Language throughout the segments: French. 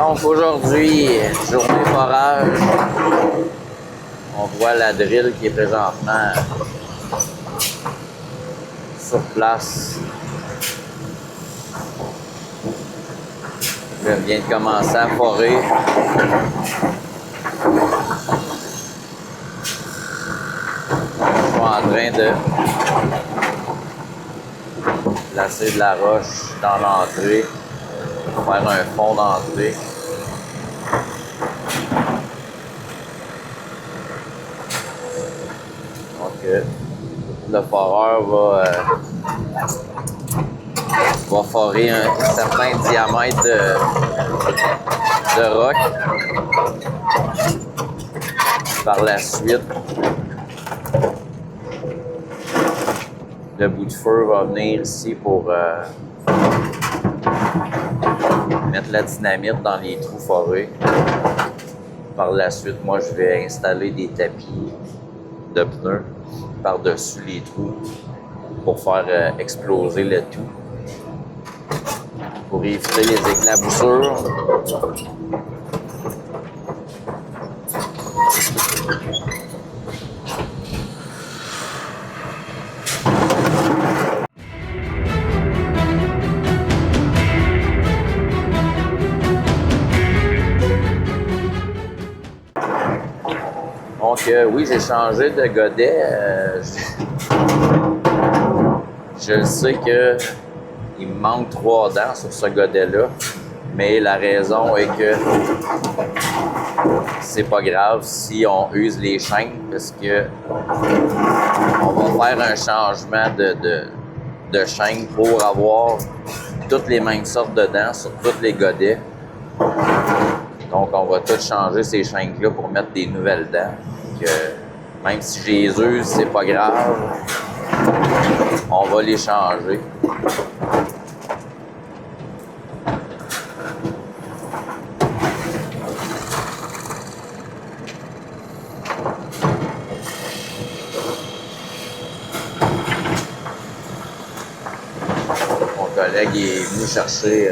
Donc aujourd'hui, journée forage. On voit la drill qui est présentement sur place. Je viens de commencer à forer. Je suis en train de placer de la roche dans l'entrée, faire un fond d'entrée. Donc, le foreur va forer un certain diamètre de roc. Par la suite, le bout de feu va venir ici pour mettre la dynamite dans les trous forés. Par la suite, moi, je vais installer des tapis de pneus par-dessus les trous pour faire exploser le tout. Pour éviter les éclaboussures. Donc oui, j'ai changé de godet. Je sais que il me manque 3 dents sur ce godet-là, mais la raison est que c'est pas grave si on use les chaînes parce que on va faire un changement de chaîne pour avoir toutes les mêmes sortes de dents sur tous les godets. Donc on va tout changer ces chaînes-là pour mettre des nouvelles dents. Donc, même si je les use, c'est pas grave. On va les changer. Mon collègue est venu chercher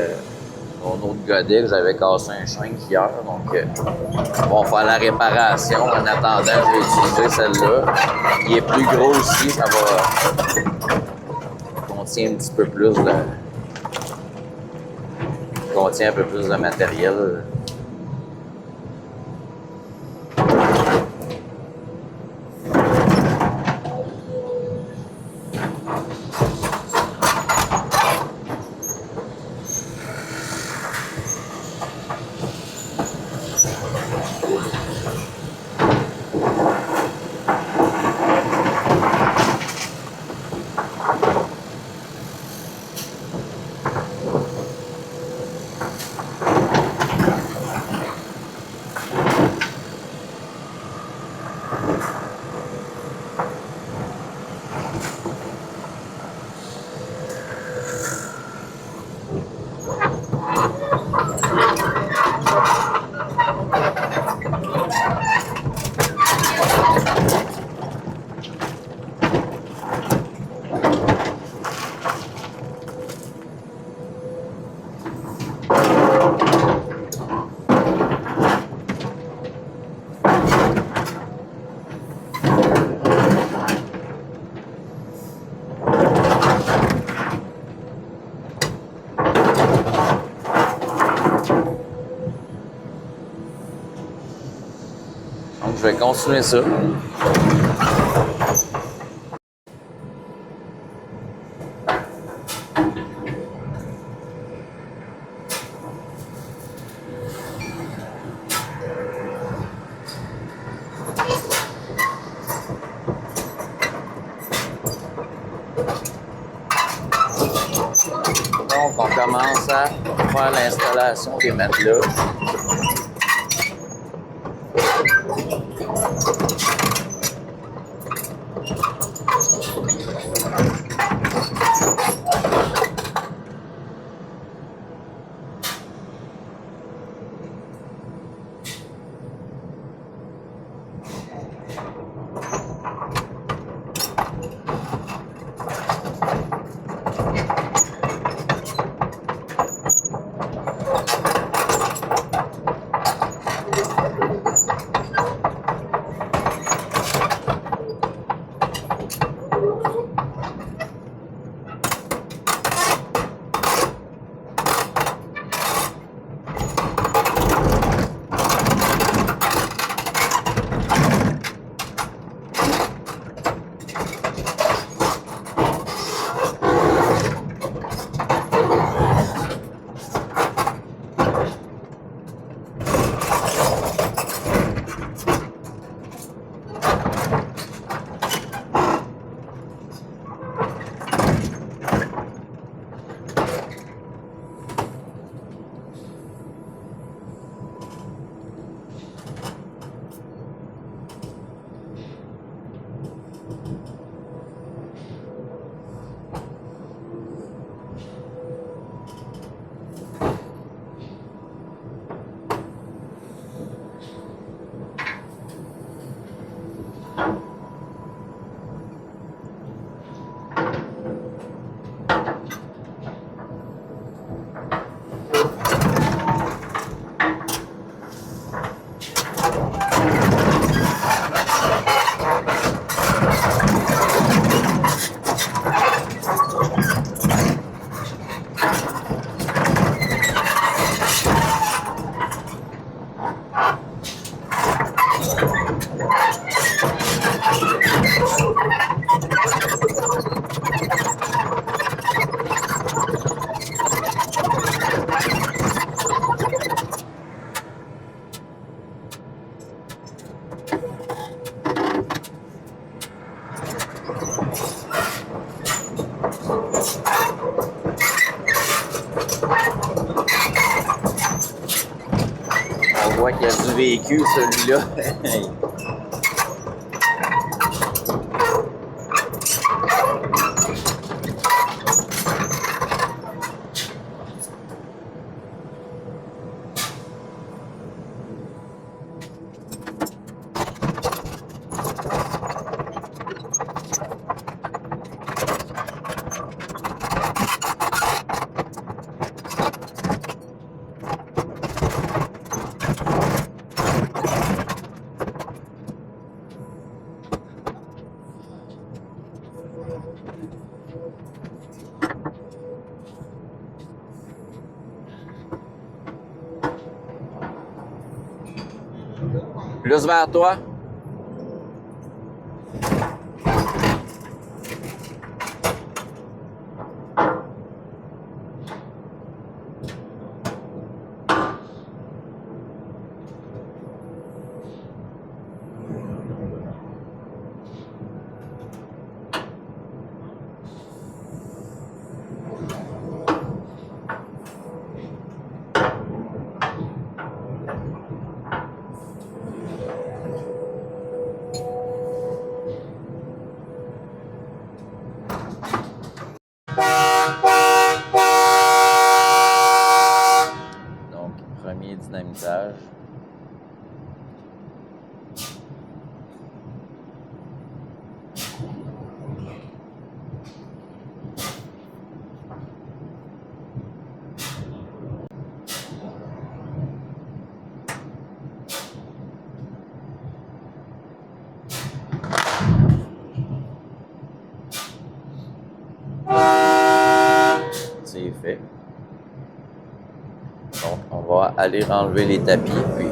mon autre godet que j'avais cassé un chaîne hier. Donc, on va faire la réparation. En attendant, je vais utiliser celle-là. Il est plus gros aussi, ça va contient un petit peu plus de contient un peu plus de matériel. Donc, je vais continuer ça. Donc, on commence à faire l'installation des matelas. vécu, celui-là. Plus vers toi. Donc, premier dynamitage. C'est fait. Donc, on va aller enlever les tapis, puis...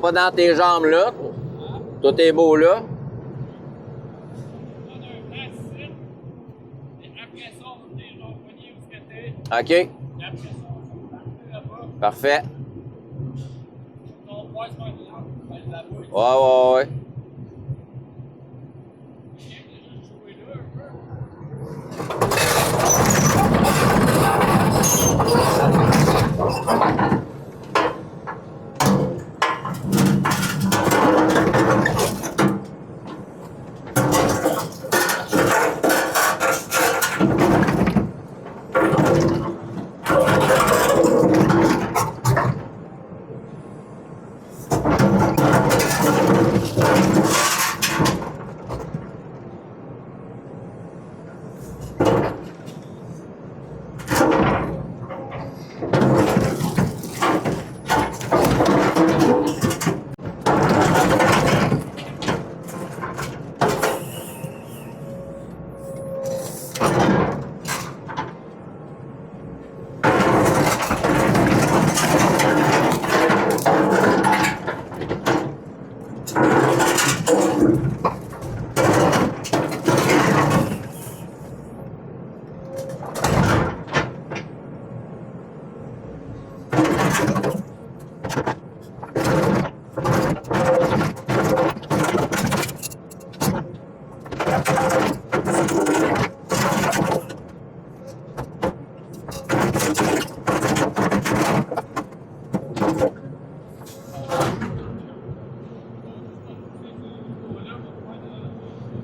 pas dans tes jambes là. Tout est beau là. OK. Parfait. Ouais.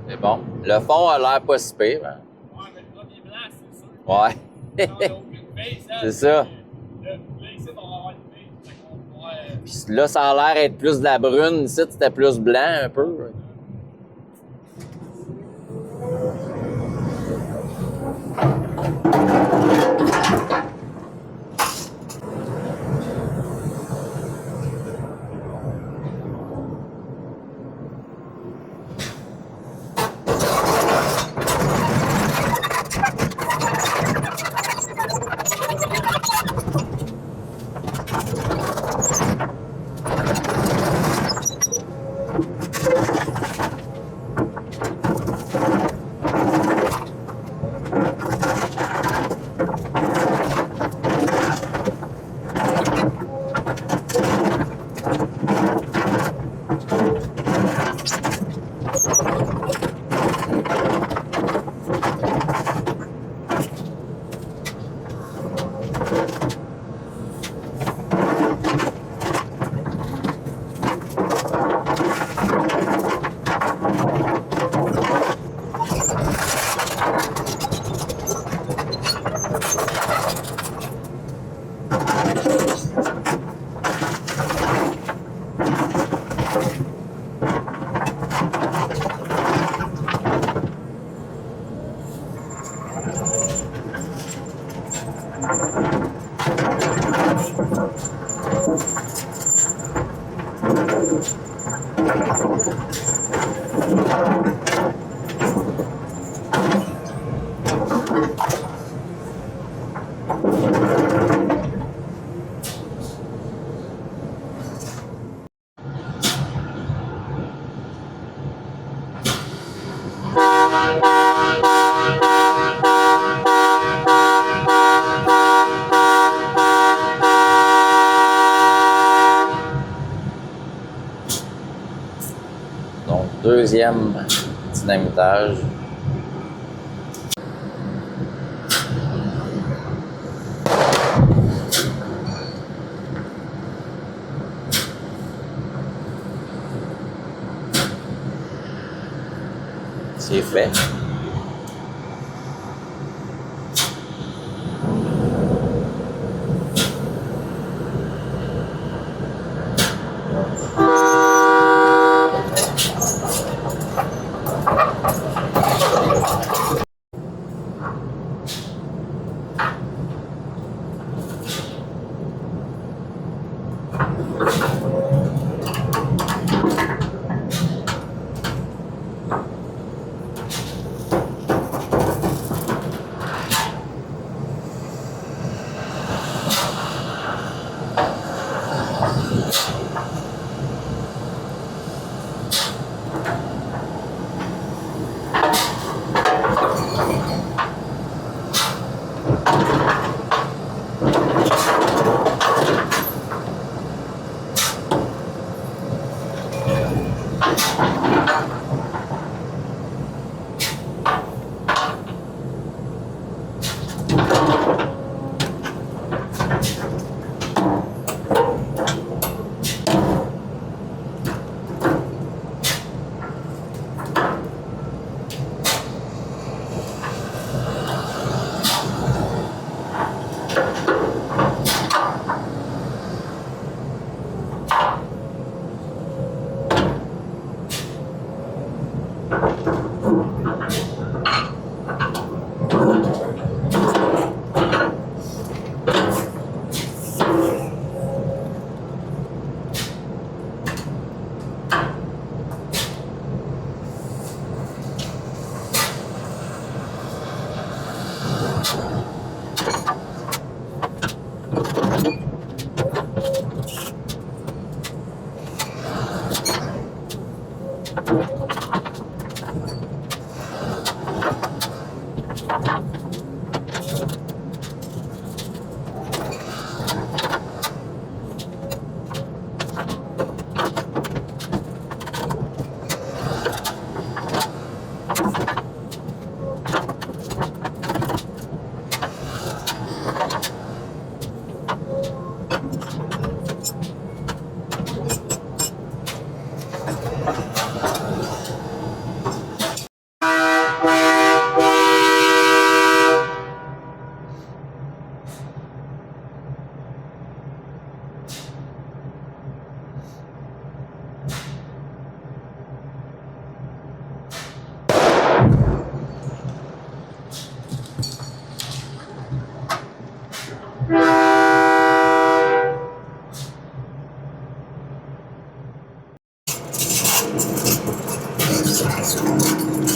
C'est bon. Le fond a l'air pas si pire. Hein? Ouais, mais le premier blanc, c'est sûr. Ouais. Il n'y a aucune base, hein. C'est ça. Là, ici, on va avoir une base. Fait qu'on pourrait, Puis là, ça a l'air être plus de la brune. Ici, c'était plus blanc un peu. Donc, deuxième dynamitage. C'est fait.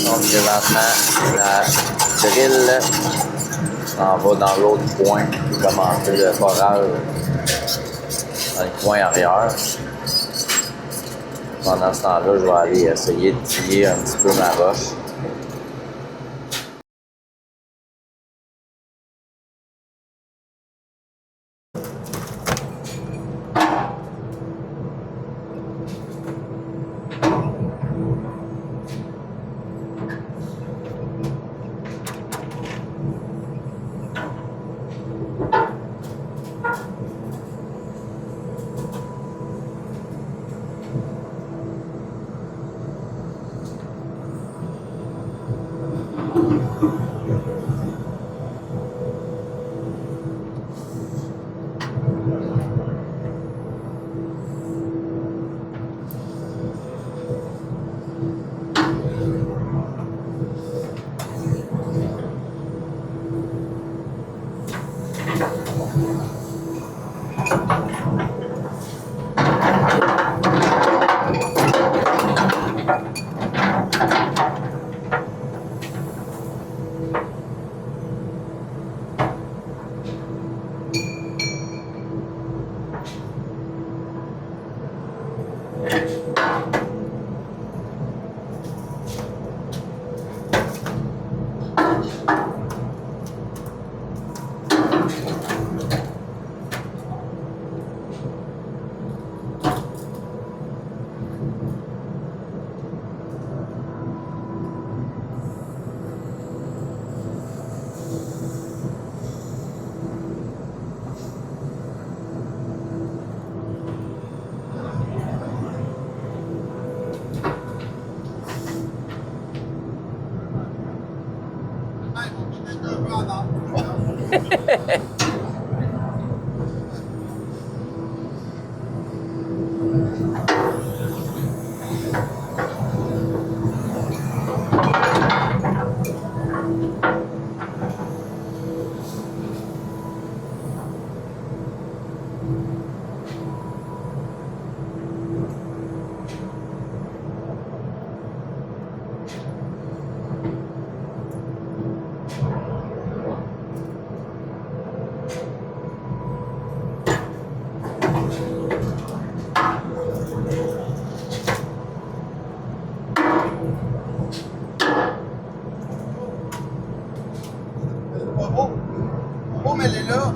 Donc, présentement, la drill s'en va dans l'autre coin pour commencer le forage dans le coin arrière. Pendant ce temps-là, je vais aller essayer de tiller un petit peu ma roche.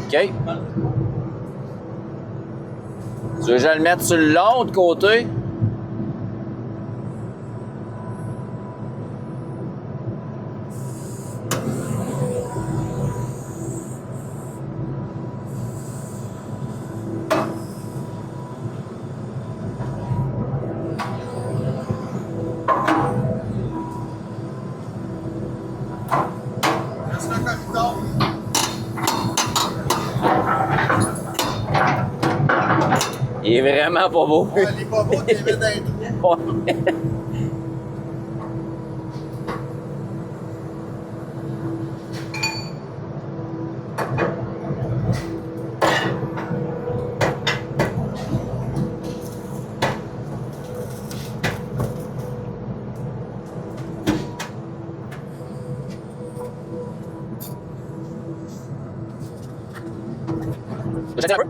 OK. Tu veux que je le mette sur l'autre côté? Il est vraiment pas beau. Ouais, il est pas beau, tu les mets dans les trous. Ouais. Je un peu?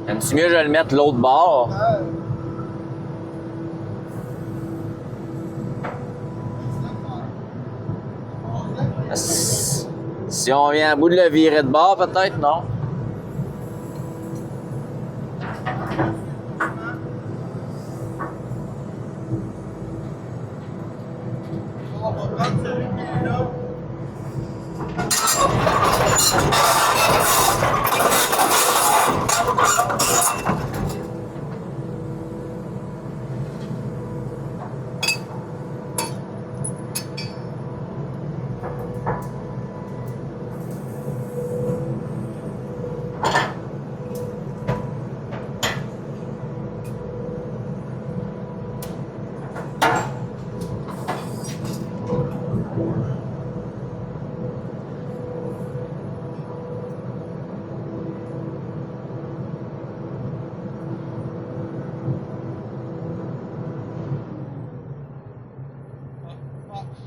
Aimes-tu mieux que je le mette l'autre bord? Si on vient à bout de le virer de bord, peut-être, non? On va prendre celui qui est là.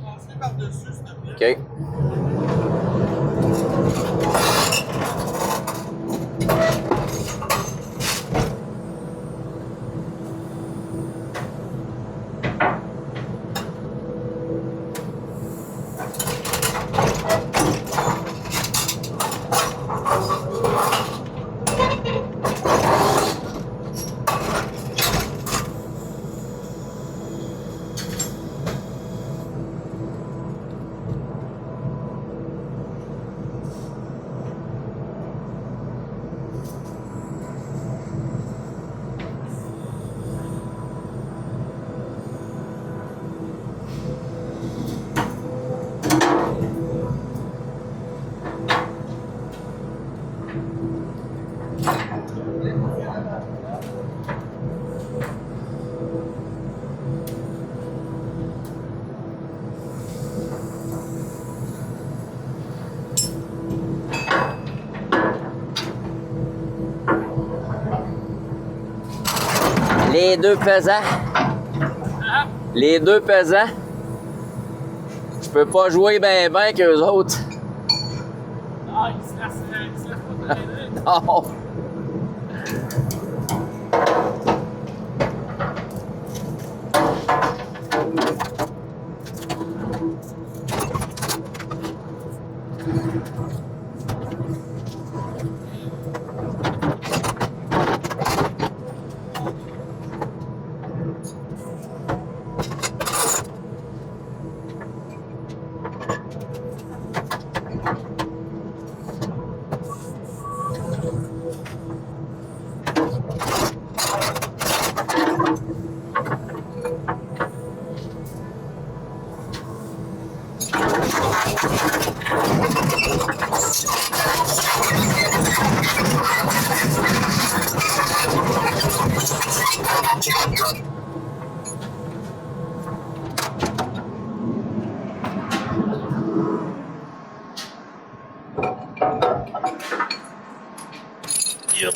Passez par-dessus, s'il te plaît. OK. Les deux pesants. Les deux pesants. Je peux pas jouer ben qu'eux autres. Ah, il se laisse pas t'aider. Non. Yep.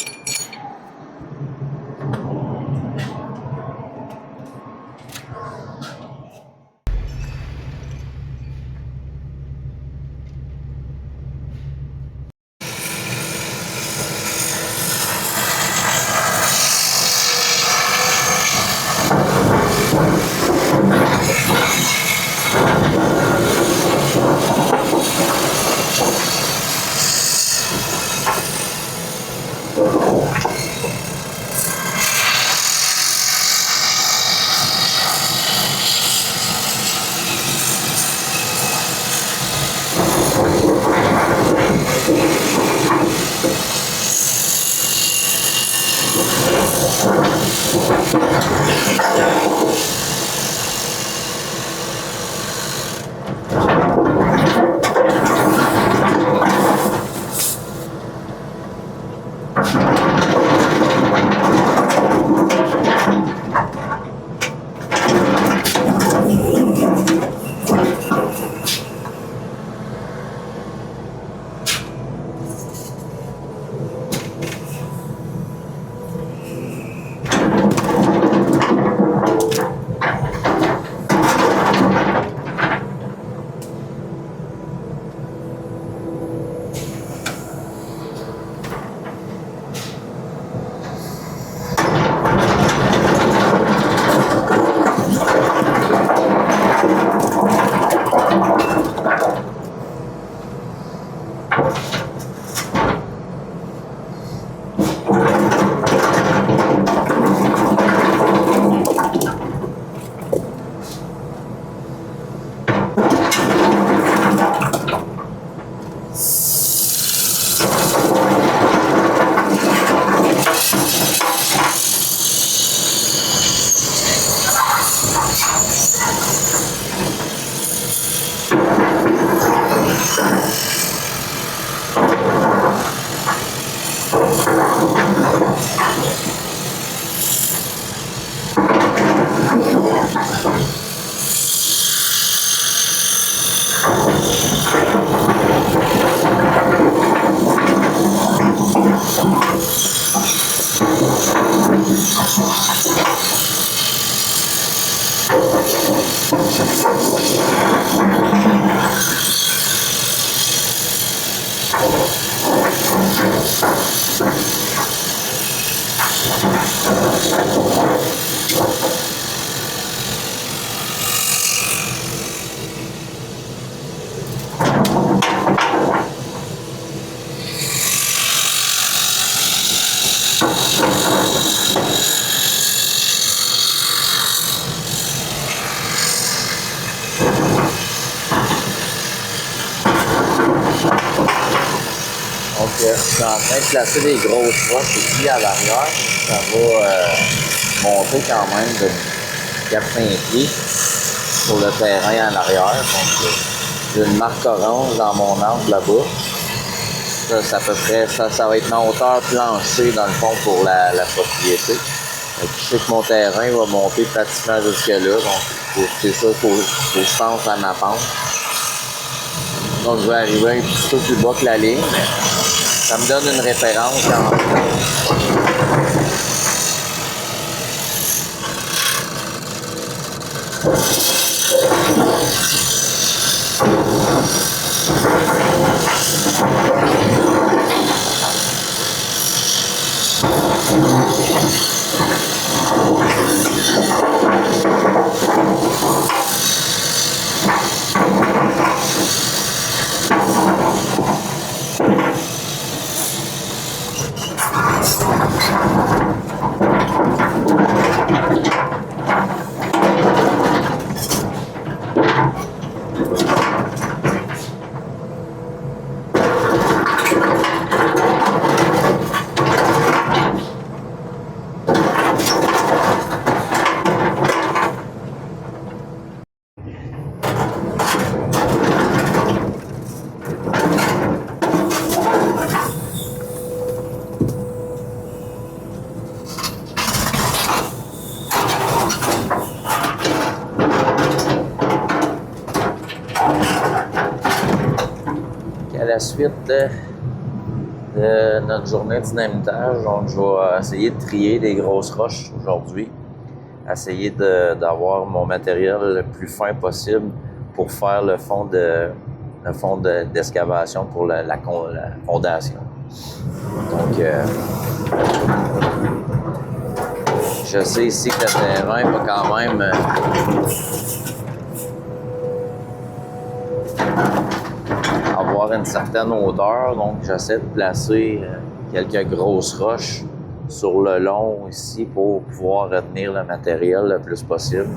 Donc, je suis en train de placer des grosses roches ici à l'arrière. Ça va monter quand même de 4-5 pieds sur le terrain en arrière. Donc, j'ai une marque orange dans mon angle là-bas. Ça, c'est à peu près, ça va être ma hauteur plancher dans le fond pour la propriété. Donc, je sais que mon terrain va monter pratiquement jusque-là. Donc, c'est ça, faut que je pense à ma pente. Donc, je vais arriver un petit peu plus bas que la ligne. Ça me donne une référence quand même. À la suite de notre journée de dynamitage, donc je vais essayer de trier des grosses roches aujourd'hui. Essayer d'avoir mon matériel le plus fin possible pour faire le fond d'excavation pour la fondation. Donc, je sais ici que le terrain va quand même avoir une certaine hauteur, donc j'essaie de placer quelques grosses roches sur le long ici pour pouvoir retenir le matériel le plus possible.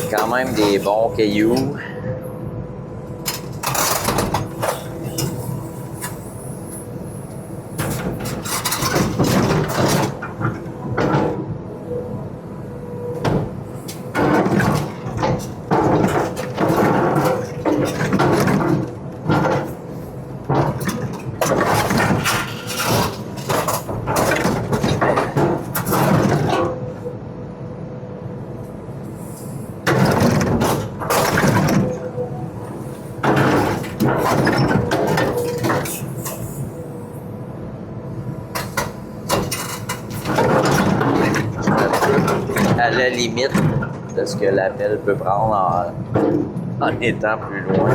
Quand même des bons cailloux. À la limite de ce que la pelle peut prendre en étant plus loin.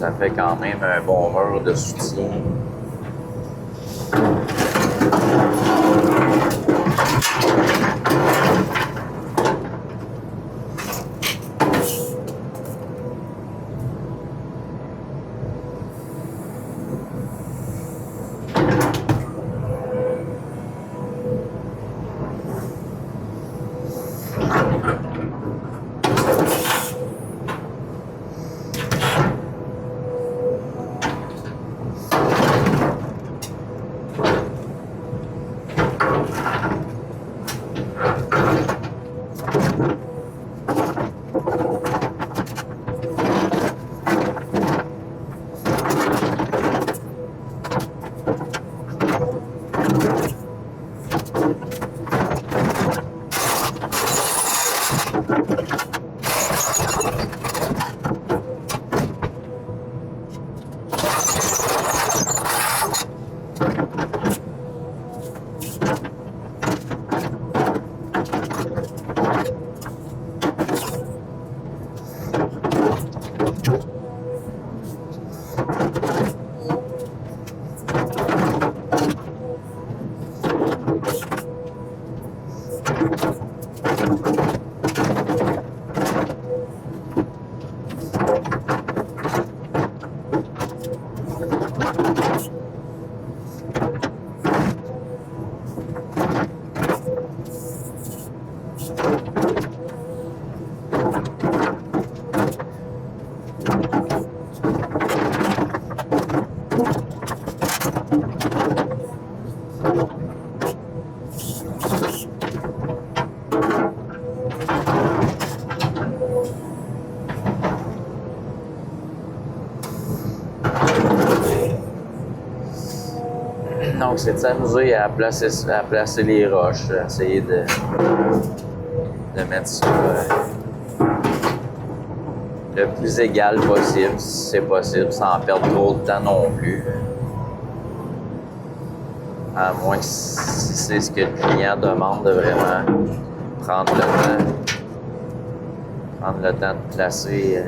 ça fait quand même un bon mur de soutien. Donc, c'est de s'amuser à placer les roches, à essayer de mettre ça le plus égal possible, si c'est possible, sans perdre trop de temps non plus. À moins que si c'est ce que le client demande, de vraiment prendre le temps de placer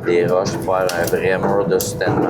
des roches pour faire un vrai mur de soutènement.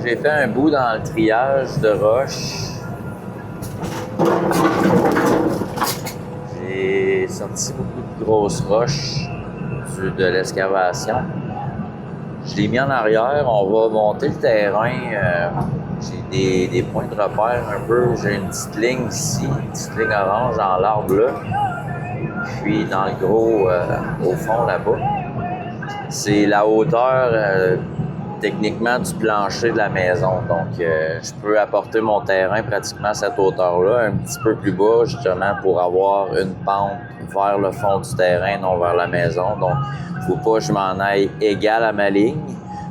j'ai fait un bout dans le triage de roche. J'ai sorti beaucoup de grosses roches de l'excavation. Je l'ai mis en arrière. On va monter le terrain. J'ai des points de repère un peu. J'ai une petite ligne ici, une petite ligne orange dans l'arbre là. Puis dans le gros, au fond là-bas, c'est la hauteur techniquement du plancher de la maison. Donc, je peux apporter mon terrain pratiquement à cette hauteur-là, un petit peu plus bas, justement, pour avoir une pente vers le fond du terrain, non vers la maison. Donc, il ne faut pas que je m'en aille égal à ma ligne.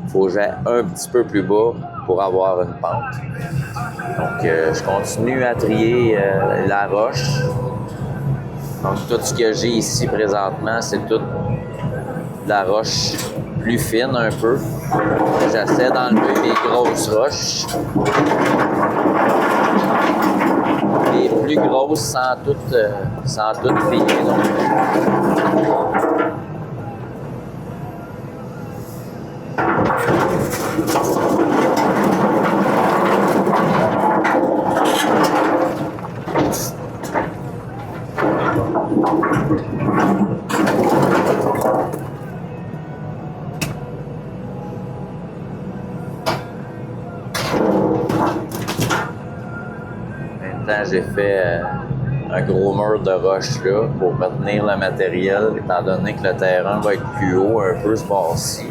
Il faut que j'aille un petit peu plus bas pour avoir une pente. Donc, je continue à trier la roche. Donc, tout ce que j'ai ici présentement, c'est toute la roche plus fine un peu. J'essaie d'enlever les grosses roches. Les plus grosses sans toutes finir. J'ai fait un gros mur de roche là pour retenir le matériel, étant donné que le terrain va être plus haut un peu ce bord-ci.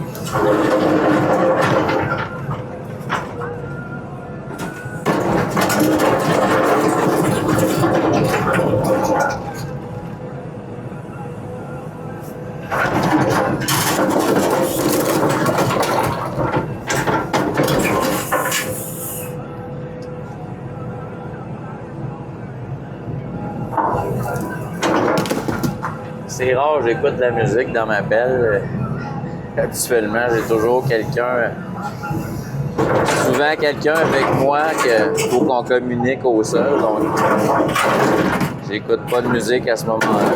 C'est rare, j'écoute de la musique dans ma pelle. Habituellement, j'ai toujours quelqu'un, souvent quelqu'un avec moi qu'il faut qu'on communique au sol. Donc, j'écoute pas de musique à ce moment-là.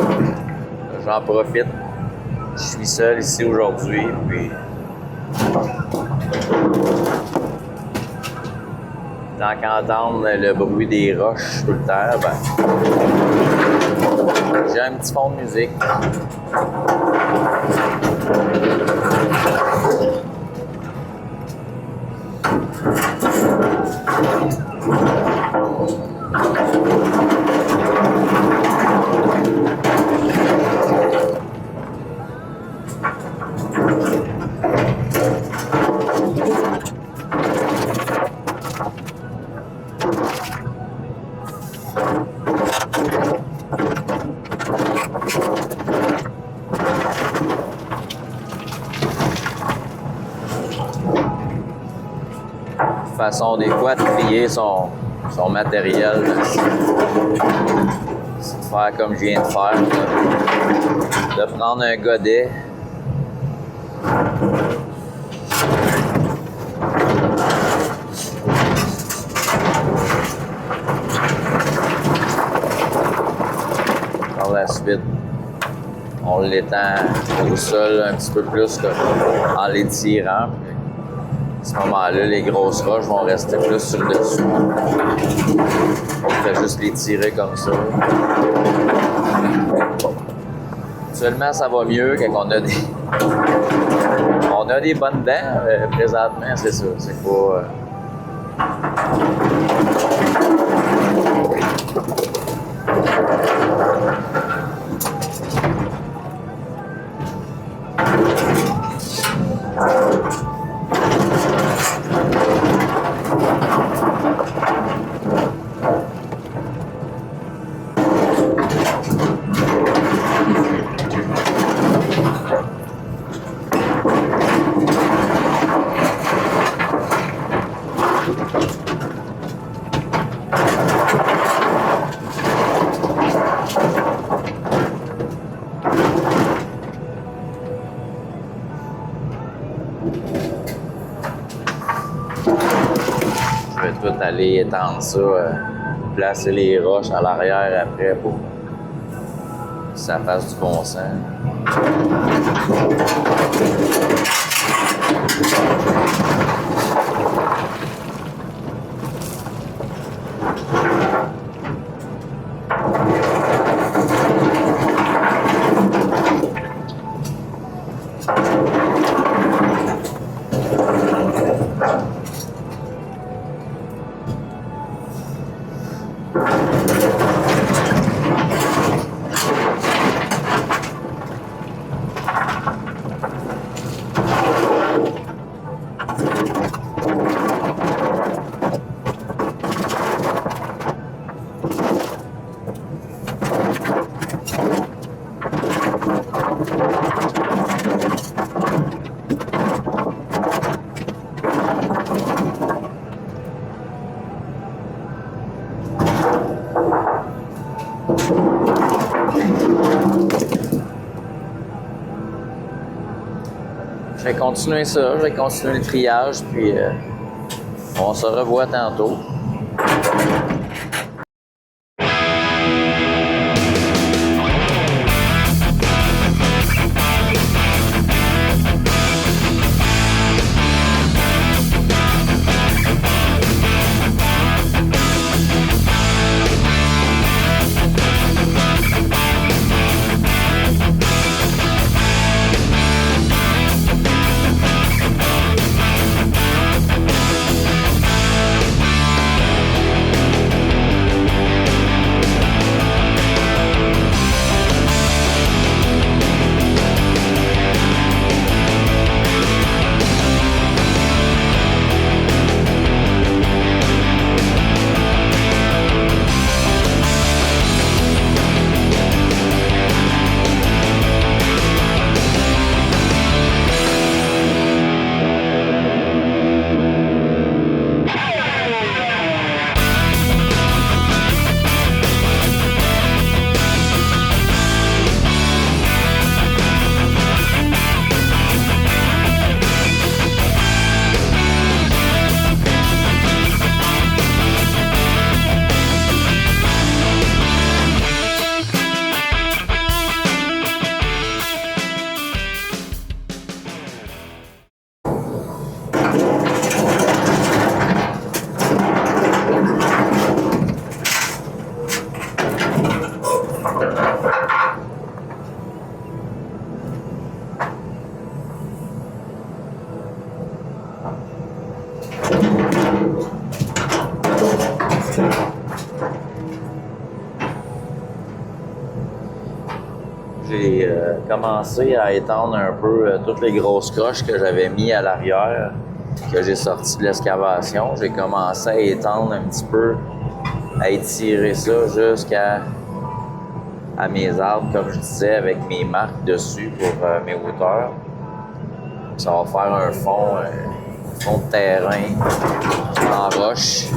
J'en profite. Je suis seul ici aujourd'hui, puis tant qu'entendre le bruit des roches tout le temps, ben, j'ai un petit fond de musique. Façon des fois de trier son matériel, c'est de faire comme je viens de faire, là. De prendre un godet, par la suite on l'étend au sol un petit peu plus en l'étirant. À ce moment-là, les grosses roches vont rester plus sur le dessus. On fait juste les tirer comme ça. Actuellement, ça va mieux quand on a des bonnes dents. Présentement, c'est ça. C'est pas... Je vais tout aller étendre ça, placer les roches à l'arrière après pour que ça fasse du bon sens. Je vais continuer ça, je vais continuer le triage, puis on se revoit tantôt. J'ai commencé à étendre un peu toutes les grosses croches que j'avais mis à l'arrière, que j'ai sorti de l'excavation. J'ai commencé à étendre un petit peu, à étirer ça jusqu'à mes arbres, comme je disais, avec mes marques dessus pour mes hauteurs. Ça va faire un fond de terrain en roche.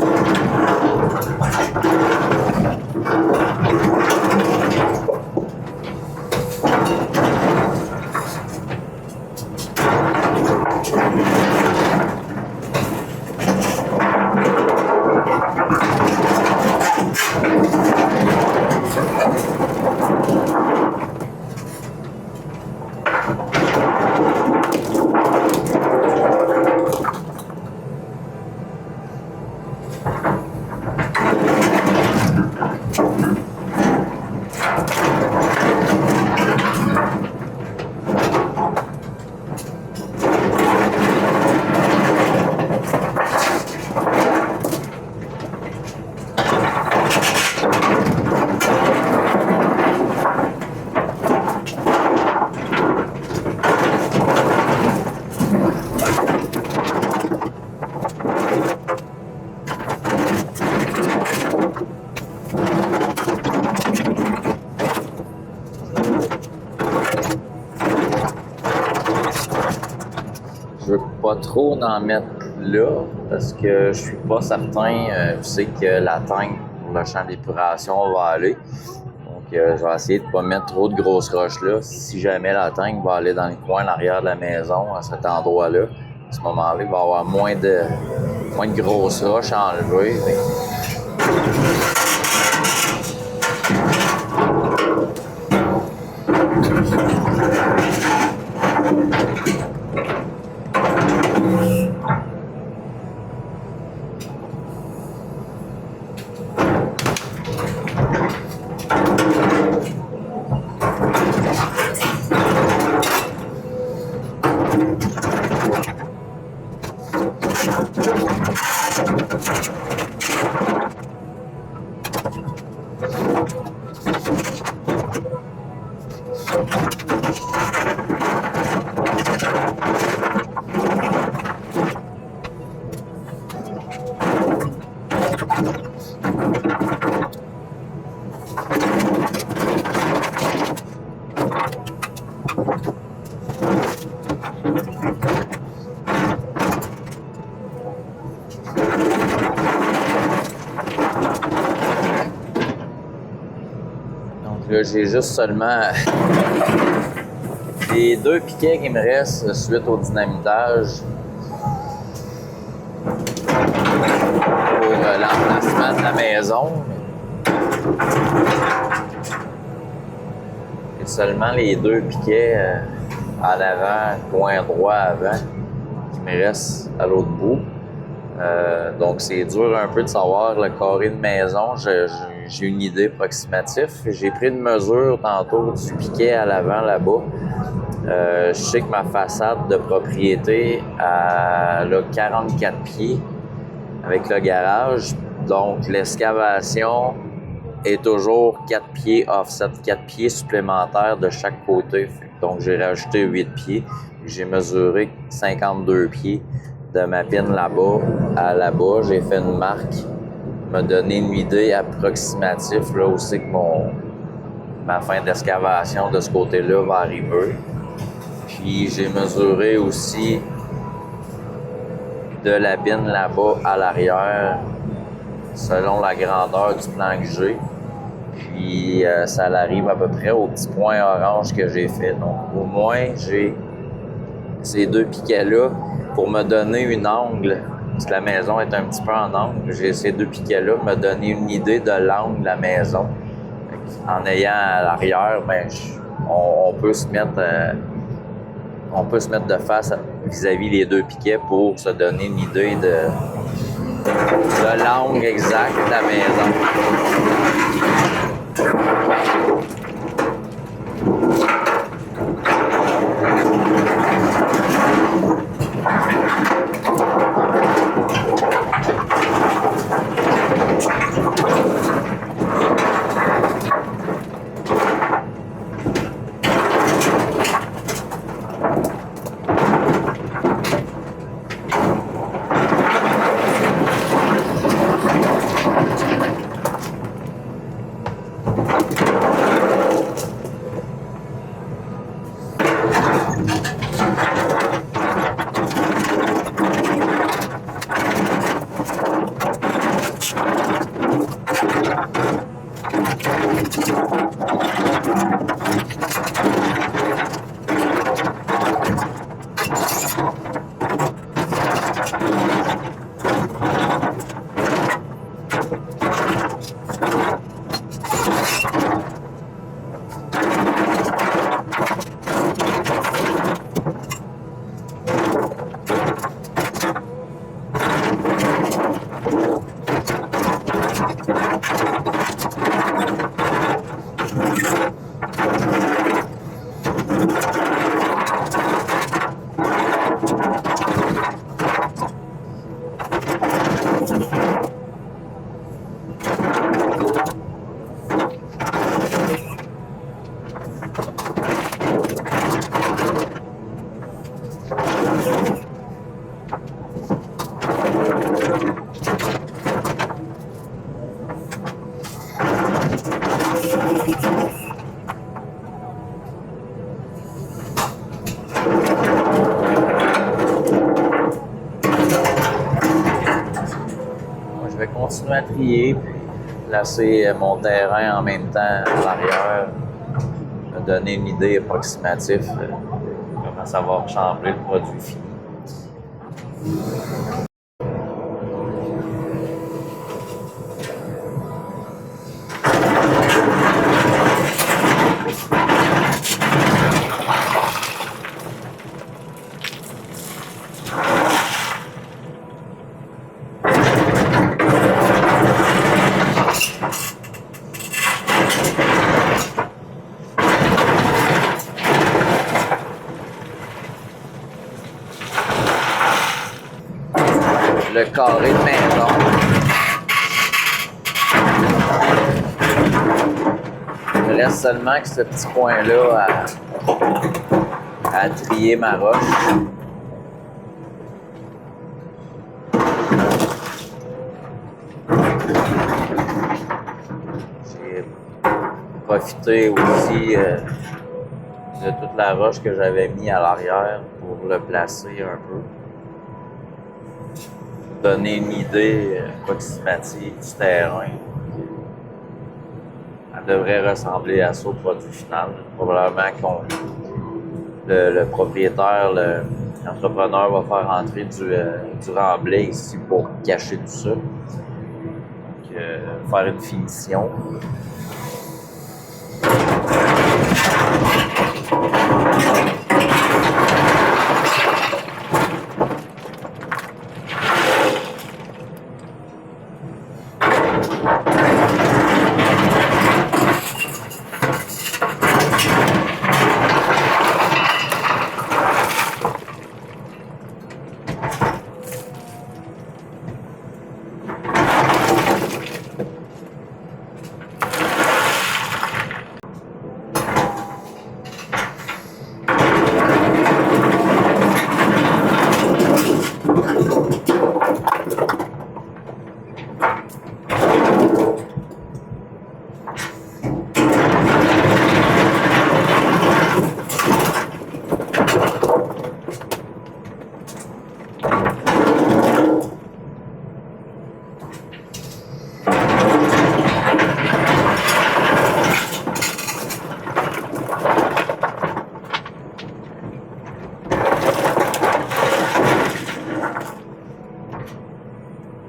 Je veux pas trop en mettre là parce que je suis pas certain, je sais que la tank pour le champ d'épuration va aller. Donc je vais essayer de pas mettre trop de grosses roches là. Si jamais la tank va aller dans le coin en arrière de la maison, à cet endroit-là, à ce moment-là, il va y avoir moins de grosses roches à enlever. Là, j'ai juste seulement les 2 piquets qui me restent suite au dynamitage pour l'emplacement de la maison. Et seulement les 2 piquets à l'avant, coin droit avant, qui me restent à l'autre bout. Donc, c'est dur un peu de savoir le carré de maison. J'ai une idée approximative. J'ai pris une mesure tantôt du piquet à l'avant là-bas. Je sais que ma façade de propriété a 44 pieds avec le garage. Donc, l'excavation est toujours 4 pieds offset, 4 pieds supplémentaires de chaque côté. Donc, j'ai rajouté 8 pieds. J'ai mesuré 52 pieds de ma pine là-bas à là-bas. J'ai fait une marque, m'a donné une idée approximative là aussi que ma fin d'excavation de ce côté-là va arriver. Puis j'ai mesuré aussi de la pine là-bas à l'arrière selon la grandeur du plan que j'ai. Puis ça arrive à peu près au petit point orange que j'ai fait. Donc au moins j'ai ces 2 piquets-là pour me donner une angle, parce que la maison est un petit peu en angle. J'ai ces 2 piquets-là pour me donner une idée de l'angle de la maison. En ayant à l'arrière, ben, on peut se mettre de face vis-à-vis les 2 piquets pour se donner une idée de l'angle exact de la maison. Je vais continuer à trier, puis placer mon terrain en même temps à l'arrière, me donner une idée approximative de comment ça va ressembler le produit fini. Le carré de maison. Il me reste seulement que ce petit point-là à trier ma roche. J'ai profité aussi de toute la roche que j'avais mis à l'arrière pour le placer un peu. Donner une idée approximative du terrain devrait ressembler à ça au produit final. Probablement le propriétaire, l'entrepreneur va faire entrer du remblai ici pour cacher tout ça. Donc, faire une finition.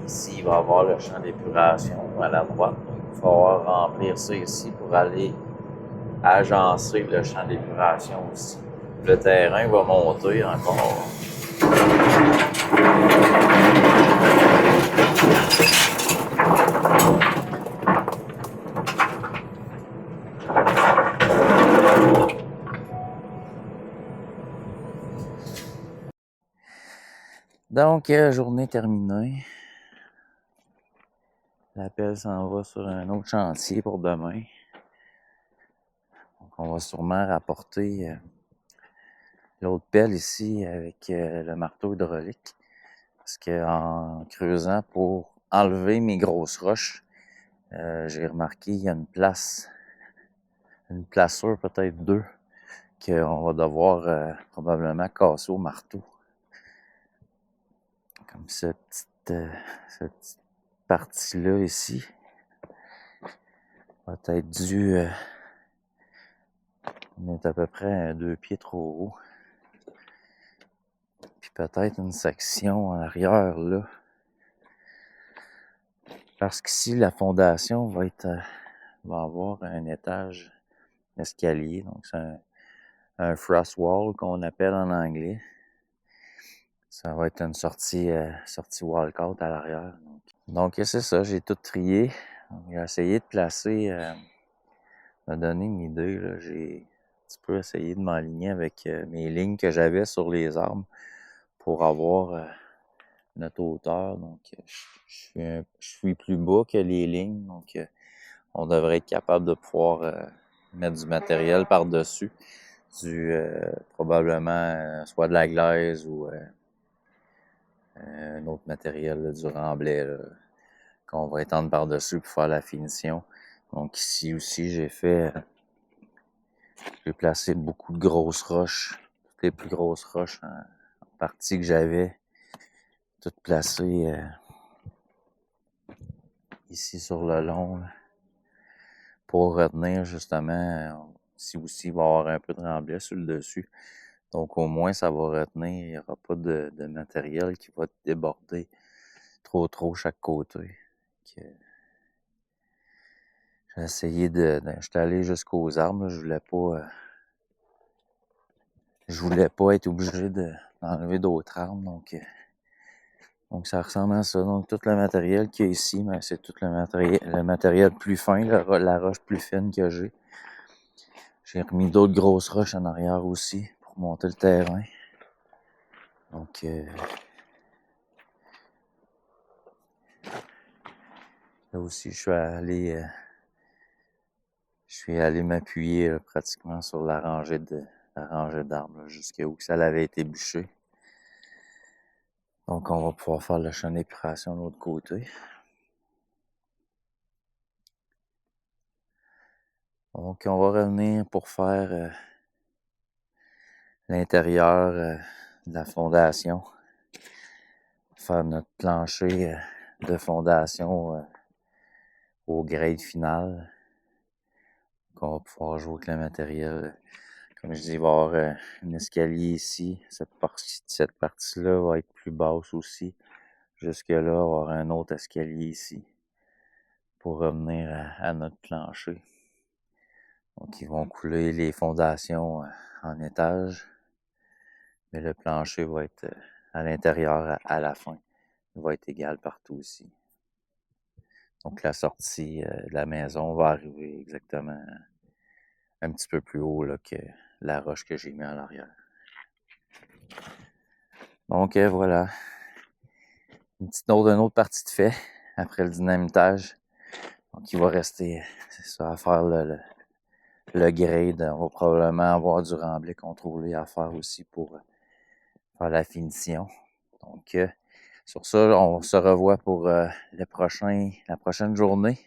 Ici, il va y avoir le champ d'épuration à la droite. Donc, il va falloir remplir ça ici pour aller agencer le champ d'épuration aussi. Le terrain va monter encore. Donc, journée terminée. L'appel s'en va sur un autre chantier pour demain. Donc, on va sûrement rapporter l'autre pelle ici avec le marteau hydraulique. Parce qu'en creusant pour enlever mes grosses roches, j'ai remarqué qu'il y a une placeur, peut-être 2, qu'on va devoir probablement casser au marteau. Comme cette petite partie-là ici va être due. On est à peu près 2 pieds trop haut. Puis peut-être une section en arrière là. Parce qu'ici, la fondation va avoir un étage escalier. Donc c'est un frost wall qu'on appelle en anglais. Ça va être une sortie walkout à l'arrière. Donc c'est ça, j'ai tout trié. J'ai essayé de placer, me donner une idée. Là. J'ai un petit peu essayé de m'aligner avec mes lignes que j'avais sur les arbres pour avoir notre hauteur. Donc je suis plus bas que les lignes. Donc on devrait être capable de pouvoir mettre du matériel par-dessus. Probablement soit de la glaise ou un autre matériel, là, du remblai là, qu'on va étendre par-dessus pour faire la finition. Donc ici aussi, j'ai placé beaucoup de grosses roches, toutes les plus grosses roches en partie que j'avais, toutes placées ici sur le long, là, pour retenir justement. Ici aussi, il va y avoir un peu de remblai sur le dessus. Donc au moins, ça va retenir. Il n'y aura pas de matériel qui va déborder trop chaque côté. J'ai essayé j'étais allé jusqu'aux arbres. Là. Je voulais pas être obligé d'enlever d'autres arbres. Donc ça ressemble à ça. Donc tout le matériel qu'il y a ici, mais c'est tout le matériel plus fin, la roche plus fine que j'ai. J'ai remis d'autres grosses roches en arrière aussi pour monter le terrain. Donc là aussi, je suis allé m'appuyer pratiquement sur la rangée d'arbres, jusqu'à où ça avait été bûché. Donc, on va pouvoir faire le champ d'épuration de l'autre côté. Donc, on va revenir pour faire l'intérieur de la fondation. Faire notre plancher de fondation au grade final. qu'on va pouvoir jouer avec le matériel. Comme je dis, il va y avoir un escalier ici. Cette partie-là va être plus basse aussi. Jusque-là, il va y avoir un autre escalier ici pour revenir à notre plancher. Donc, ils vont couler les fondations en étage. Mais le plancher va être à l'intérieur à la fin. Il va être égal partout ici. Donc, la sortie de la maison va arriver exactement un petit peu plus haut là, que la roche que j'ai mis à l'arrière. Donc, voilà. Une autre partie de fait après le dynamitage. Donc, il va rester, c'est ça, à faire le grade. On va probablement avoir du remblai contrôlé à faire aussi pour faire la finition. Donc, sur ça, on se revoit pour la prochaine journée.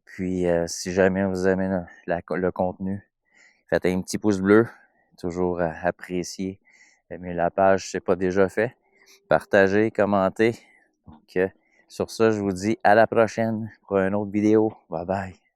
Puis, si jamais vous aimez le contenu, faites un petit pouce bleu. Toujours apprécié. Aimez la page si ce n'est pas déjà fait. Partagez, commentez. Donc, sur ça, je vous dis à la prochaine pour une autre vidéo. Bye bye.